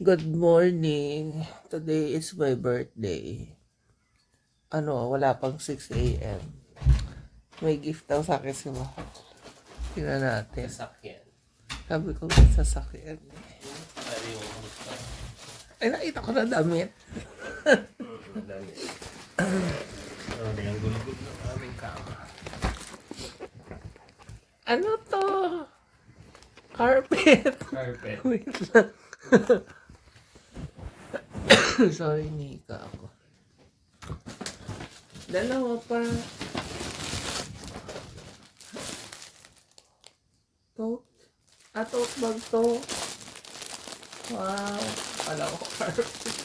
Good morning. Today is my birthday. Wala pang 6 a.m. May gift daw sa akin si Mahal. Tingnan natin. Sasakyan. Sabi ko, sasakyan. Ay, nakita ko na damit. Damit. Ang gulgul ng aming kama. Ano to? Carpet. Carpet. Wait lang. Sorry, Nika ako. Dalawa pa. Tote bag to. Wow. Pala ko carpet.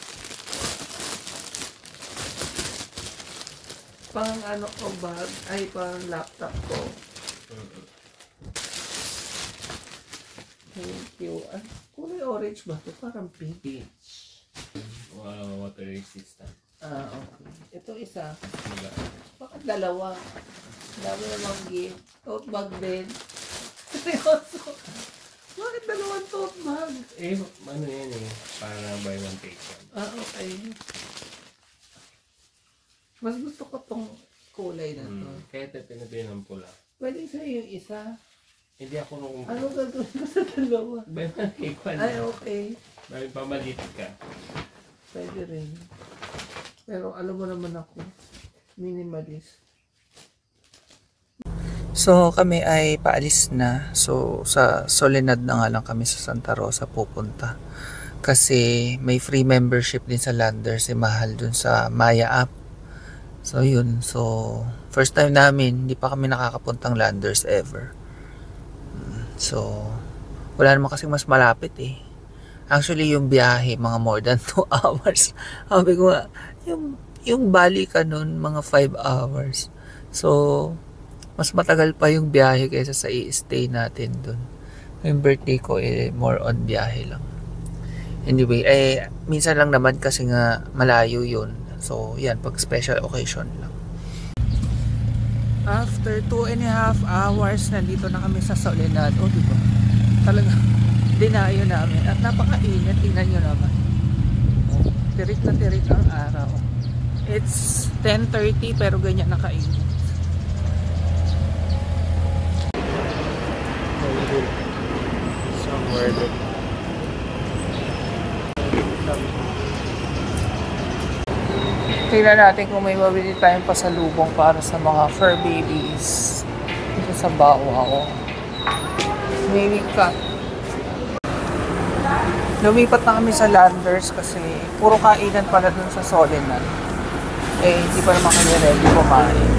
Pang ano ko bag. Ay, pang laptop ko. Thank you. Kulay orange ba ito? Parang pink. Wow, water resistant. Okay. Ito isa. Bakit dalawa? Dami namang gift. Tote bag din. Seryoso. Bakit dalawang tote bag? Ano yan para buy one take one. Okay. Mas gusto ko tong kulay na to. Kaya ito pinabili ng pula. Pwede sa'yo yung isa. Hindi ako nung... Ano gagawin ko sa dalawa? Buy one take one. Ay, okay. Dahil pamalit ka. Pwede rin. Pero alam mo naman ako, minimalist. So kami ay paalis na. So sa Soledad na nga lang kami sa Santa Rosa pupunta. Kasi may free membership din sa Landers si Mahal dun sa Maya app. So yun. So first time namin, hindi pa kami nakakapuntang Landers ever. So wala naman kasi mas malapit eh. Actually, yung biyahe, mga more than 2 hours. Sabi ko nga, yung balikan nun, mga 5 hours. So, mas matagal pa yung biyahe kaysa sa i-stay natin dun. Yung birthday ko, more on biyahe lang. Anyway, minsan lang naman kasi nga malayo yun. So, yan, pag special occasion lang. After 2.5 hours, nandito na kami sa Soledad. Oh, diba? Talaga. Dinayo namin at napakainit, tingnan nyo naman, tirik na tirik ang araw. It's 10:30 pero ganyan nakainit. Somewhere there. Tingnan natin kung may mabili tayong pasalubong para sa mga fur babies dito sa Bawao. Maybe cut. Lumipat na kami sa Landers kasi puro kainan pala dun sa Soledad. Hindi pa naman kami ready kumain.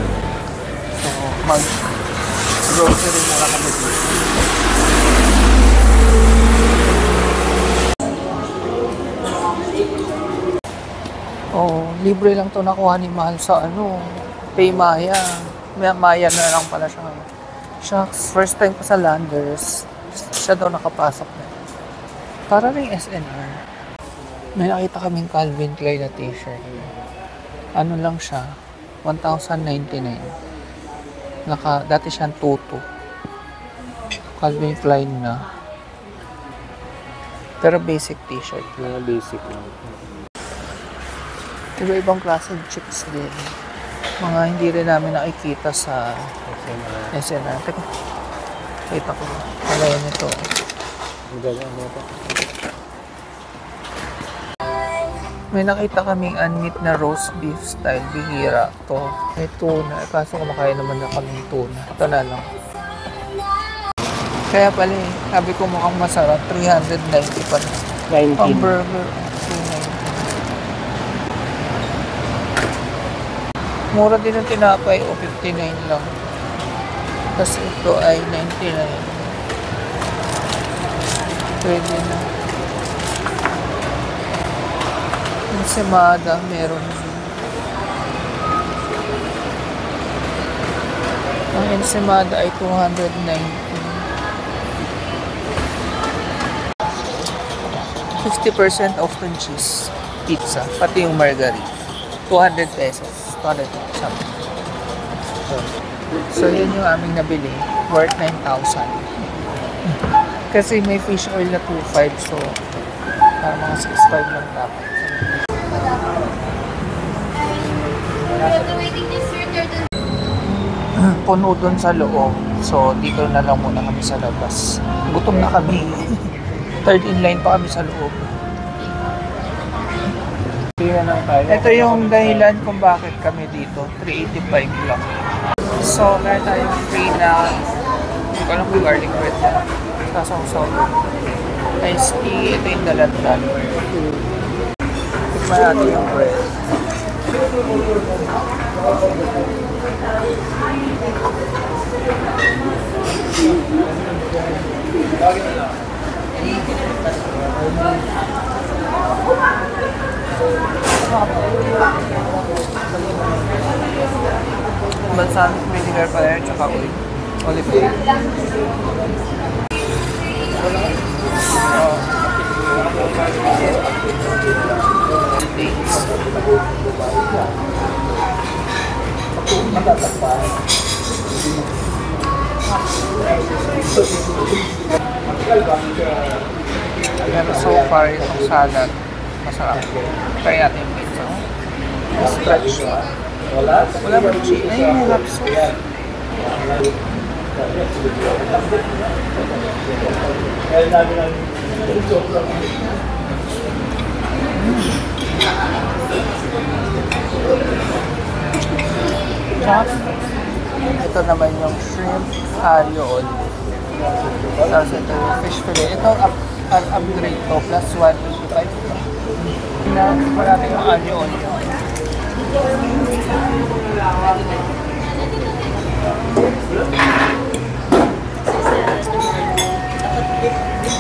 So, mag-grocery na lang kami dito. Libre lang to nakuha ni Mahal sa Paymaya. Maya na lang pala siya. Shucks, first time ko sa Landers. Siya daw nakapasok na. Para rin SNR. May nakita kaming Calvin Klein na t-shirt. Ano lang siya? 1,099. Dati siyang tutu. Calvin Klein na. Pero basic t-shirt. Mga basic lang. Iba-ibang klaseng chicks din. Mga hindi rin namin nakikita sa SNR. Teka. Kita ko. Kalayan nito. Magalang mo pa. May nakita kaming unmeat na roast beef style. Bihira to. May tuna. Kaso kumakain naman na kaming tuna. Ito na lang. Kaya pala sabi ko mukhang masarap. 390 pa na. 19. Ang burger. 390. Mura din ang tinapay. 59 lang. Tapos ito ay 99. Pwede na. Ensaymada, meron din. Ang ensaymada ay 290. 50% off ng cheese pizza, pati yung margarita. 200 pesos. 200 something. So, yun yung aming nabili. Worth 9,000. Kasi may fish oil na 2.5, so Para mga 6.5 lang dapat. Puno dun sa loob. So, dito na lang muna kami sa labas. Gutom na kami. Third in line pa kami sa loob. Ito yung dahilan kung bakit kami dito. 385 lang. So, meron tayong free na hindi ko alam kung garlic bread na sasawsaw. Iced tea. Ito yung dalandan. Tikman natin yung bread. Balsamic vinegar pa rin, tsaka olive oil. Pero so far, itong salad, masarap. Try natin yung pizza. Stretch. Wala ba cheese? Ay, may hot sauce. Ito naman yung shrimp aglio olio. Tapos ito yung fish fillet. Ito upgrade to plus 185. Wala natin yung aglio olio.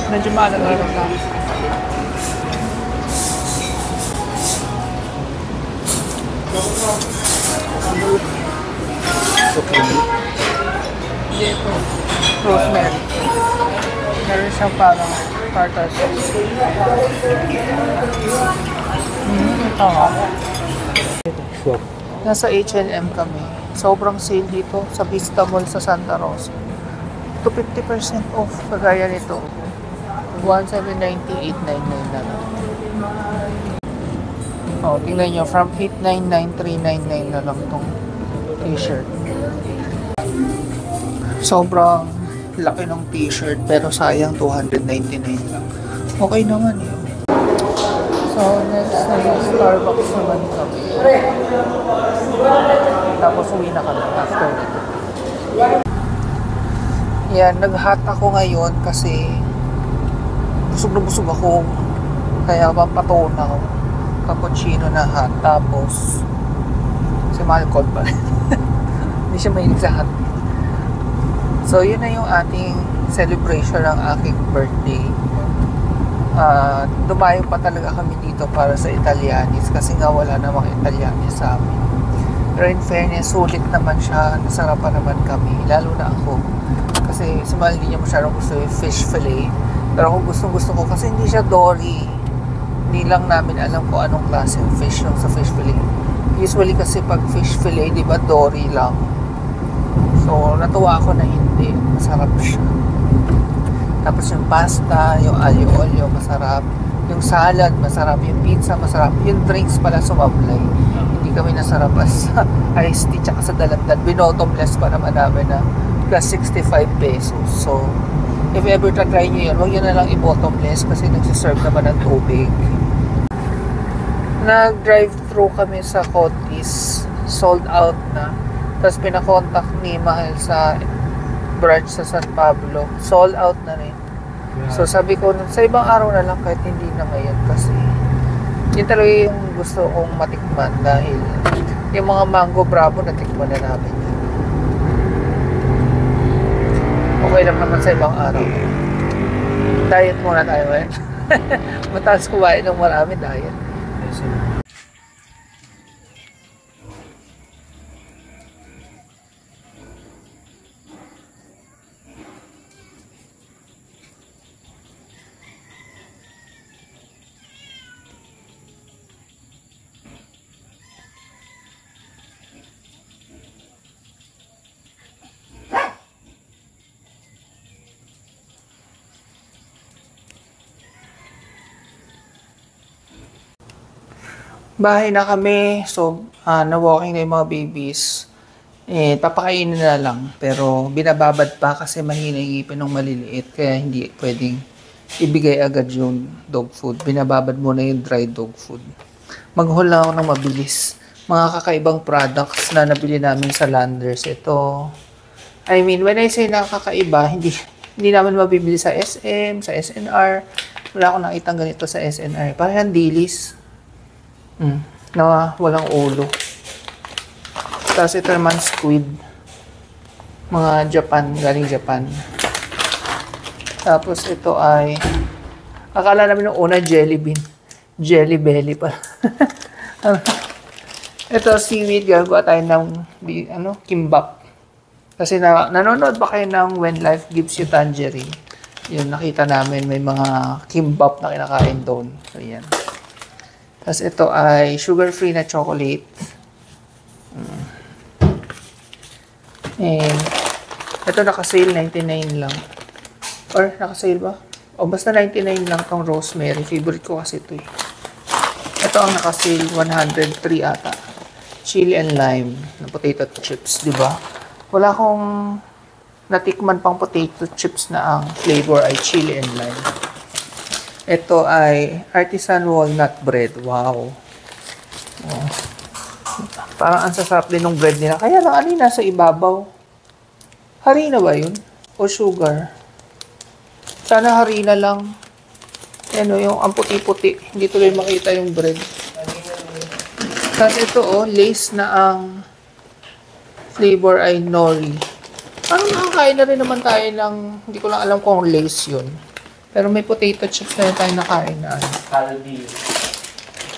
Medyo maalat na lang. Dito, rosemary. Meron siyang parang tartar sauce. Ito nga. Nasa H&M kami. Sobrang sale dito sa Vista Mall sa Santa Rosa. To 50% off. Kagaya nito. 1,790, 899 na lang. Oh, tingnan nyo. From 899, 399 na lang itong t-shirt. Sobrang laki ng t-shirt pero sayang 299 lang. Okay naman yun. So, next na yung Starbucks naman kami. Tapos uwi na kami after nito. Yan, nag-hot ako ngayon kasi busog na busog ako. Kaya papatunaw. Cappuccino na hot. Tapos, si Malcolm pa rin. Hindi siya mahilig sa hot. So, yun na yung ating celebration ng aking birthday. Dumayo pa talaga kami dito para sa Italianis kasi nga wala namang Italianis sa amin. Pero in fairness, sulit naman siya. Nasarapan naman kami. Lalo na ako. Kasi si Mal hindi niya masyadong gusto yung fish fillet. Pero ako gusto ko kasi hindi siya dory. Hindi lang namin alam kung anong klase yung fish yung sa fish fillet. Usually kasi pag fish fillet, di ba dory lang. So, natuwa ako na hindi. Masarap siya. Tapos yung pasta, yung aglio olio, masarap. Yung salad, masarap. Yung pizza, masarap. Yung drinks pala sumablay. Hindi kami nasarapan sa iced tea tsaka sa dalandan. Binotomless pa naman namin na plus 65 pesos. So, if ever try nyo yun, huwag nyo na lang i-bottomless kasi nagsiserve naman ng tubig. Nag-drive-thru kami sa Cotis. Sold out na. Tapos pinakontak ni Mahal sa branch sa San Pablo. Sold out na rin. So sabi ko, sa ibang araw na lang kahit hindi na ngayon kasi yun talaga yung gusto kong matikman dahil yung mga mango bravo natikman na namin. Okay lang naman sa ibang araw. Diet muna tayo ngayon. Mataas kumain ng marami diet. bahay na kami. So, na-walking na yung mga babies. Papakainin na lang. Pero, binababad pa kasi mahina yung ngipin ng maliliit. Kaya hindi pwedeng ibigay agad yung dog food. Binababad muna yung dry dog food. Mag-haul lang ako ng mabilis. Mga kakaibang products na nabili namin sa Landers. Ito. I mean, when I say nakakaiba, hindi naman mabibili sa SM, sa SNR. Wala akong nakitang ganito sa SNR. Parang dilis. Na walang ulo. Tapos ito naman squid. Mga Japan, galing Japan. Tapos ito ay, akala namin nung una jelly bean. Jelly belly pa. Ito seaweed, gagawa tayo ng kimbap. Kasi nanonood ba kayo ng When Life Gives You Tangerine? Yun, nakita namin may mga kimbap na kinakain doon. So, yan. Tapos ito ay sugar-free na chocolate. And ito naka-sale 99 lang. Or naka-sale ba? O basta 99 lang tong rosemary. Favorite ko kasi ito eh. Ito ang naka-sale 103 ata. Chili and lime na potato chips, di ba? Wala akong natikman pang potato chips na ang flavor ay chili and lime. Ito ay artisan walnut bread. Wow. Oh. Parang ang sasarap din ng bread nila. Kaya lang, ano yung nasa ibabaw? Harina ba yun? O sugar? Sana harina lang. Ano, yung ang puti-puti. Hindi tuloy makita yung bread. Tapos ito, lace na ang flavor ay nori. Parang nakakain na rin naman tayo ng, hindi ko lang alam kung lace yun. Pero may potato chips na tayo nakain na ano.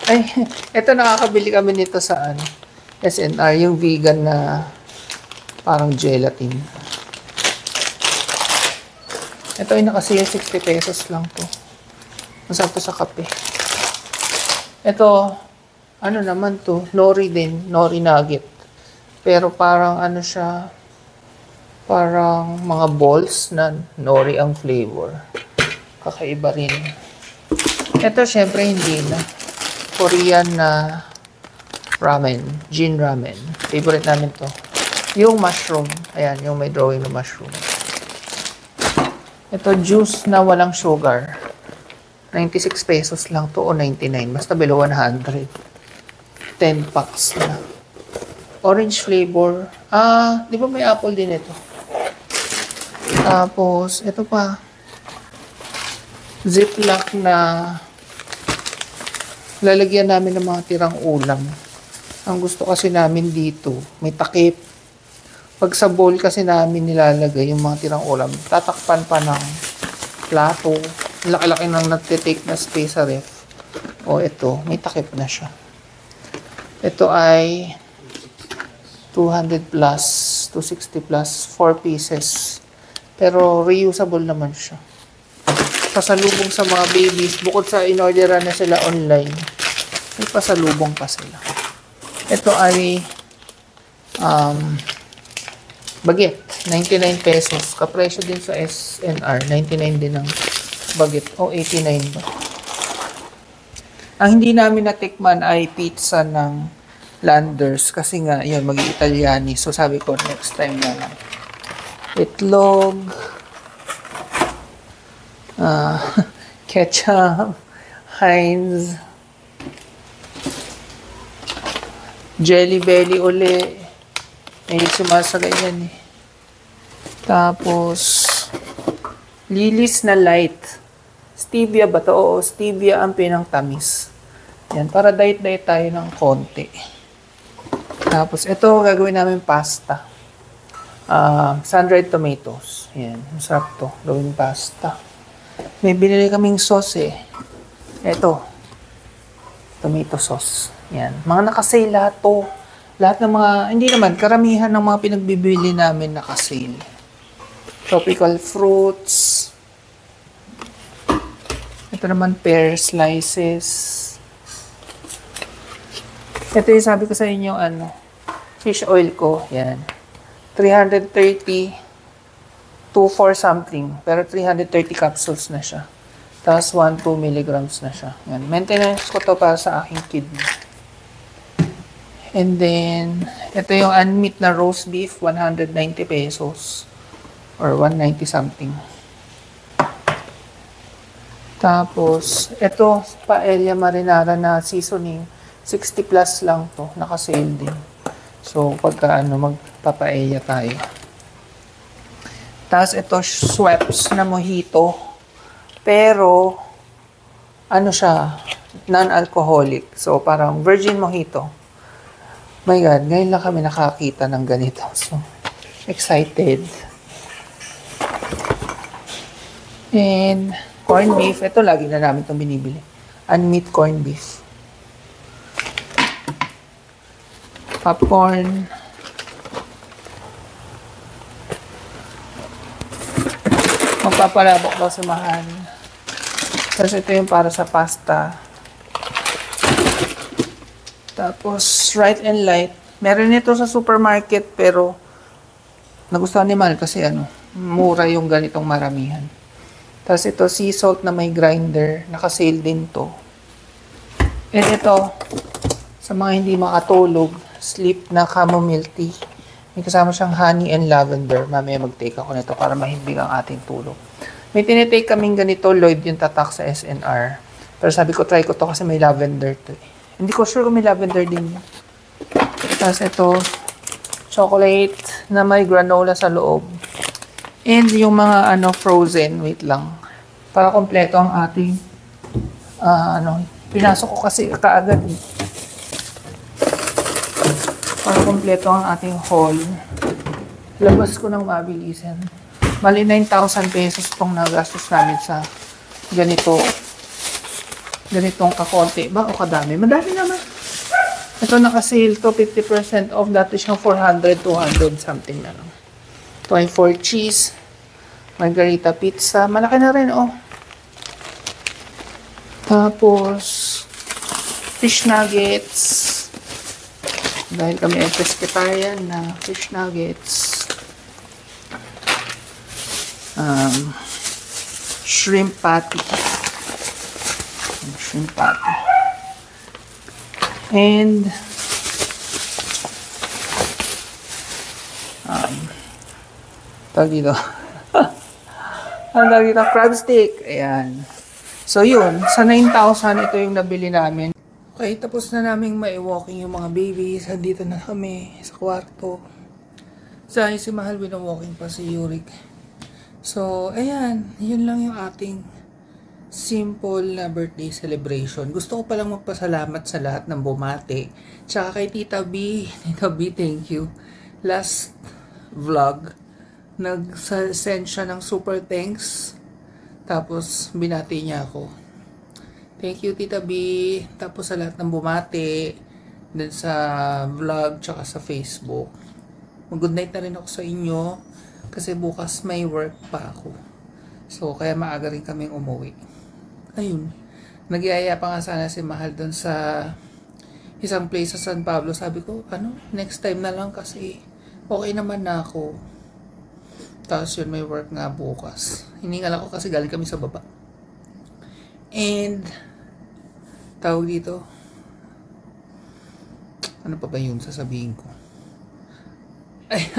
Ay, ito nakakabili kami nito sa SNR, yung vegan na parang gelatin. Ito ay nakasale 60 pesos lang to. Masarap to sa kape. Ito, ano naman to? Nori din, nori nugget. Pero parang ano siya, parang mga balls na nori ang flavor. Kakaiba rin. Ito syempre hindi na. Korean na ramen, Jin ramen. Favorite namin to. Yung mushroom, ayan, yung may drawing na mushroom. Ito juice na walang sugar. 96 pesos lang to o 99. Basta below 100. 10 packs na. Orange flavor. Di ba may apple din ito? Tapos, ito pa. Ziploc na lalagyan namin ng mga tirang ulam. Ang gusto kasi namin dito, may takip. Pag sa bowl kasi namin nilalagay yung mga tirang ulam, tatakpan pa ng plato. Laki-laki nang nagtitake na space sa ref. O ito, may takip na siya. Ito ay 200 plus, 260 plus, 4 pieces. Pero reusable naman siya. Pasalubong sa mga babies, bukod sa in-orderan na sila online, may pasalubong pa sila. Ito ay baget, 99 pesos. Kapresyo din sa SNR, 99 din ang baget. O 89 ba? Ang hindi namin natikman ay pizza ng Landers kasi nga, yun, mag-Italiani. So sabi ko, next time na lang. Itlog, ketchup, Heinz, Jelly Belly uli. May sumasagay yan eh. Tapos, Lilis na light. Stevia ba to? Oo, stevia ang pinangtamis. Yan, para diet-diet tayo ng konti. Tapos, ito gagawin namin pasta. Sun-dried tomatoes. Yan, masarap to. Gawin pasta. May binili kaming sauce eh. Ito. Tomato sauce. Yan. Mga nakasale lahat to. Lahat ng mga, hindi naman, karamihan ng mga pinagbibili namin nakasale. Tropical fruits. Ito naman, pear slices. Ito yung sabi ko sa inyo, fish oil ko. Yan. 330 to 4 something. Pero 330 capsules na siya. Tapos 1-2 milligrams na siya. Yan. Maintenance ko to para sa aking kidney. And then, ito yung unmeat na roast beef, 190 pesos. Or 190 something. Tapos, ito, paella marinara na seasoning. 60 plus lang to. Naka-sale din. So, pagka magpapaella tayo. Tapos, ito, Schweppes na mojito. Pero, siya, non-alcoholic. So, parang virgin mojito. My God, ngayon lang kami nakakita ng ganito. So, excited. And, corned beef. Ito, lagi na namin itong binibili. Unmeat corned beef. Popcorn. Magpapalabok daw si Mahal. Tapos ito yung para sa pasta. Tapos, Right and Light. Meron ito sa supermarket pero nagustuhan ni Mahal kasi mura yung ganitong maramihan. Tapos ito, sea salt na may grinder. Naka-sale din to. And ito, sa mga hindi makatulog, sleep na chamomile tea. May kasama siyang honey and lavender. Mamaya mag-take ako nito para mahimbing ang ating tulog. May tinitake kaming ganito, Lloyd yung tatak sa SNR. Pero sabi ko, try ko to kasi may lavender to. Hindi ko sure kung may lavender din. Tapos ito, chocolate na may granola sa loob. And yung mga frozen, wait lang. Para kompleto ang ating, pinasok ko kasi kaagad. Para kompleto ang ating haul. Labas ko ng mabilisan. Mali 9,000 pesos itong nagastos namin sa ganitong kakonti ba o kadami? Madami naman. Ito naka-sale to 50% off. Dati siyang 400, 200 something na lang. Ito ay 4 cheese. Margarita pizza. Malaki na rin, oh. Tapos, fish nuggets. Dahil kami ay pescatarian na fish nuggets. Shrimp patty. Shrimp patty. And tawag dito. Ang tawag dito, crab stick. Ayan. So yun, sa 9,000 ito yung nabili namin. Okay, tapos na naming mai-walking yung mga babies. Dito na kami sa kwarto. Si Mahal walking pa si Yurik. So, ayan, yun lang yung ating simple na birthday celebration. Gusto ko palang magpasalamat sa lahat ng bumati. Tsaka kay Tita B. Tita B, thank you. Last vlog, nag-send siya ng super thanks. Tapos, binati niya ako. Thank you, Tita B. Tapos sa lahat ng bumati, din sa vlog, tsaka sa Facebook. Mag-good night na rin ako sa inyo. Kasi bukas may work pa ako. So, kaya maaga rin kaming umuwi. Ayun. Nagyaya pa nga sana si Mahal doon sa isang place sa San Pablo. Sabi ko, next time na lang kasi okay naman na ako. Tapos yun, may work nga bukas. Hiningal ako kasi galing kami sa baba. And, tawag dito, ano pa ba yun sasabihin ko?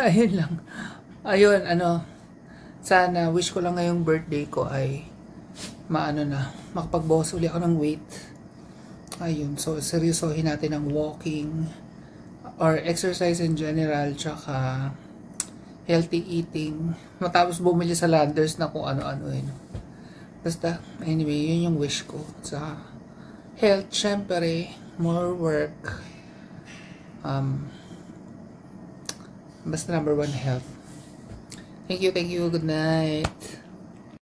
Ayun lang. Ayun, sana, wish ko lang ngayong birthday ko ay makapagbawas uli ako ng weight. Ayun, so seryosohin natin ang walking or exercise in general, tsaka healthy eating. Matapos bumili sa Landers na kung ano-ano Basta, anyway, yun yung wish ko. Sa health, syempre, more work. Basta number one, health. Thank you. Good night.